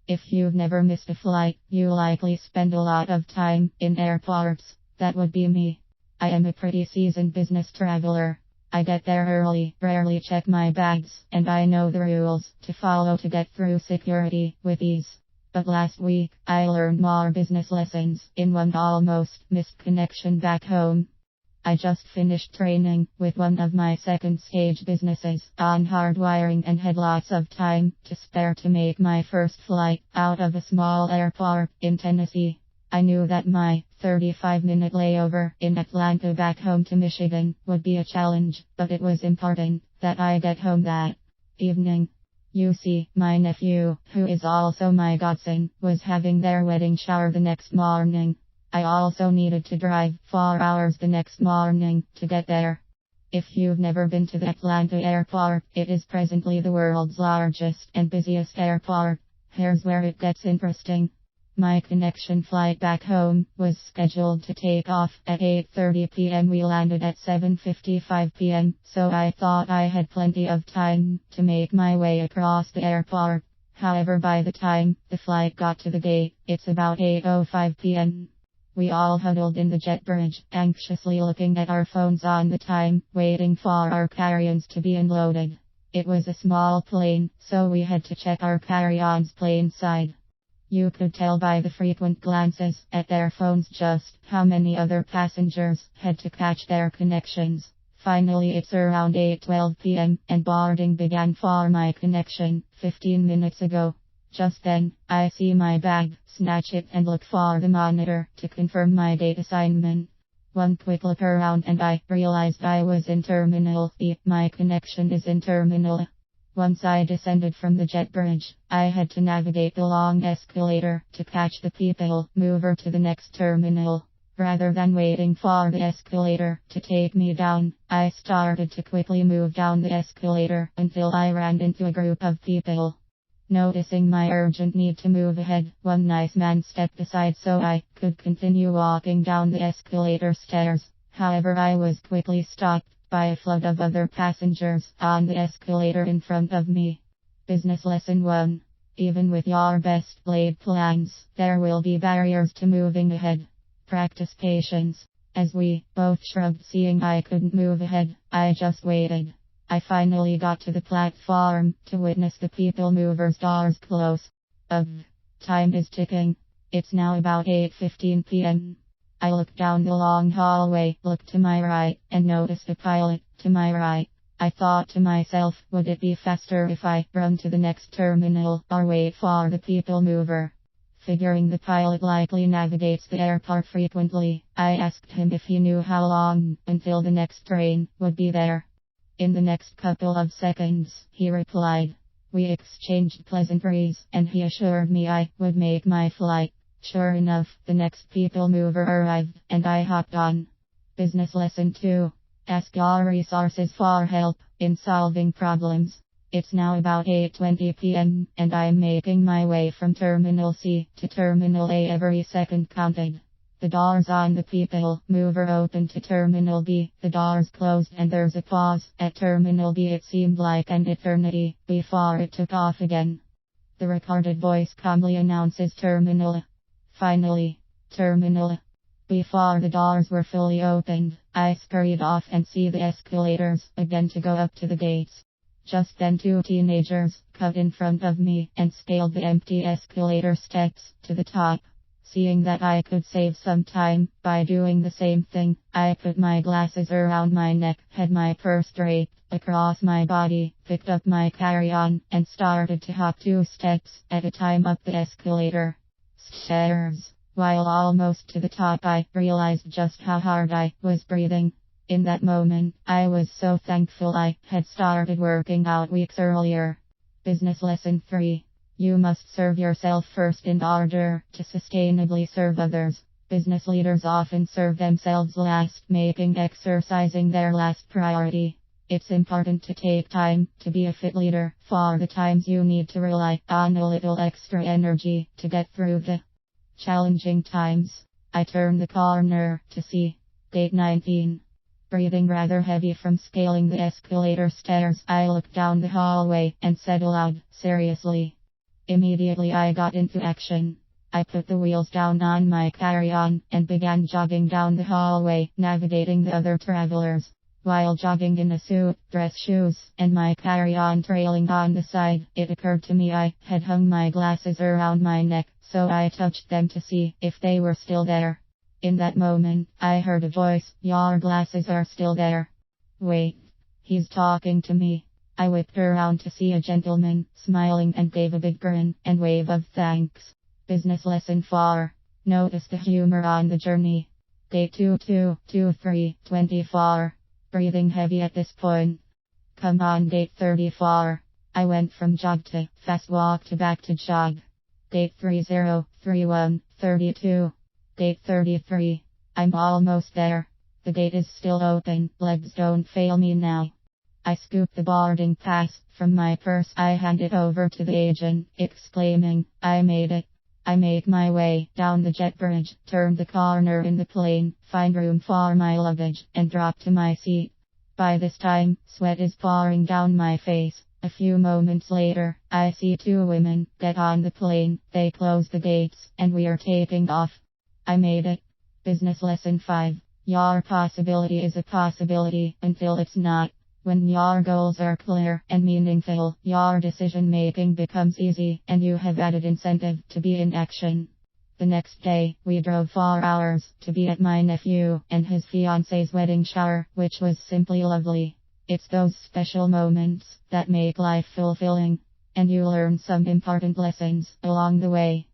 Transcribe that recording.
If you've never missed a flight, you likely spend a lot of time in airports. That would be me. I am a pretty seasoned business traveler. I get there early, rarely check my bags, and I know the rules to follow to get through security with ease. But last week, I learned more business lessons in one almost missed connection back home. I just finished training with one of my second stage businesses on hardwiring and had lots of time to spare to make my first flight out of a small airport in Tennessee. I knew that my 35-minute layover in Atlanta back home to Michigan would be a challenge, but it was important that I get home that evening. You see, my nephew, who is also my godson, was having their wedding shower the next morning. I also needed to drive 4 hours the next morning to get there. If you've never been to the Atlanta airport, it is presently the world's largest and busiest airport. Here's where it gets interesting. My connection flight back home was scheduled to take off at 8:30 p.m. We landed at 7:55 p.m., so I thought I had plenty of time to make my way across the airport. However, by the time the flight got to the gate, it's about 8:05 p.m. We all huddled in the jet bridge, anxiously looking at our phones on the time, waiting for our carry-ons to be unloaded. It was a small plane, so we had to check our carry-ons plane side. You could tell by the frequent glances at their phones just how many other passengers had to catch their connections. Finally, it's around 8:12 p.m. and boarding began for my connection 15 minutes ago. Just then, I see my bag, snatch it and look for the monitor to confirm my gate assignment. One quick look around and I realized I was in Terminal E. My connection is in Terminal A. Once I descended from the jet bridge, I had to navigate the long escalator to catch the people mover to the next terminal. Rather than waiting for the escalator to take me down, I started to quickly move down the escalator until I ran into a group of people. Noticing my urgent need to move ahead, one nice man stepped aside so I could continue walking down the escalator stairs. However, I was quickly stopped by a flood of other passengers on the escalator in front of me. Business lesson 1. Even with your best laid plans, there will be barriers to moving ahead. Practice patience. As we both shrugged seeing I couldn't move ahead, I just waited. I finally got to the platform to witness the people mover's doors close. Time is ticking. It's now about 8:15 p.m. I looked down the long hallway, looked to my right, and noticed a pilot to my right. I thought to myself, would it be faster if I run to the next terminal or wait for the people mover? Figuring the pilot likely navigates the airport frequently, I asked him if he knew how long until the next train would be there. In the next couple of seconds, he replied. We exchanged pleasantries, and he assured me I would make my flight. Sure enough, the next people mover arrived, and I hopped on. Business lesson 2. Ask your resources for help in solving problems. It's now about 8:20 p.m., and I'm making my way from Terminal C to Terminal A. Every second counted. The doors on the people mover opened to Terminal B. The doors closed and there's a pause. At Terminal B it seemed like an eternity before it took off again. The recorded voice calmly announces Terminal A. Finally, Terminal A. Before the doors were fully opened, I scurried off and see the escalators again to go up to the gates. Just then 2 teenagers cut in front of me and scaled the empty escalator steps to the top. Seeing that I could save some time by doing the same thing, I put my glasses around my neck, had my purse draped across my body, picked up my carry-on, and started to hop 2 steps at a time up the escalator. Stairs. While almost to the top, I realized just how hard I was breathing. In that moment, I was so thankful I had started working out weeks earlier. Business lesson 3. You must serve yourself first in order to sustainably serve others. Business leaders often serve themselves last, making exercising their last priority. It's important to take time to be a fit leader for the times you need to rely on a little extra energy to get through the challenging times. I turned the corner to see gate 19. Breathing rather heavy from scaling the escalator stairs, I looked down the hallway and said aloud, seriously? Immediately I got into action. I put the wheels down on my carry-on and began jogging down the hallway, navigating the other travelers. While jogging in a suit, dress shoes, and my carry-on trailing on the side, it occurred to me I had hung my glasses around my neck, so I touched them to see if they were still there. In that moment, I heard a voice, "Your glasses are still there." Wait, he's talking to me. I whipped around to see a gentleman, smiling, and gave a big grin and wave of thanks. Business lesson 4. Notice the humor on the journey. Day 222324. Breathing heavy at this point. Come on, date 34. I went from jog to fast walk to back to jog. Date 303132. Date 33. I'm almost there. The gate is still open, legs don't fail me now. I scoop the boarding pass from my purse. I hand it over to the agent, exclaiming, "I made it." I make my way down the jet bridge, turn the corner in the plane, find room for my luggage, and drop to my seat. By this time, sweat is pouring down my face. A few moments later, I see two women get on the plane, they close the gates, and we are taking off. I made it. Business lesson 5. Your possibility is a possibility until it's not. When your goals are clear and meaningful, your decision making becomes easy and you have added incentive to be in action. The next day, we drove 4 hours to be at my nephew and his fiance's wedding shower, which was simply lovely. It's those special moments that make life fulfilling, and you learn some important lessons along the way.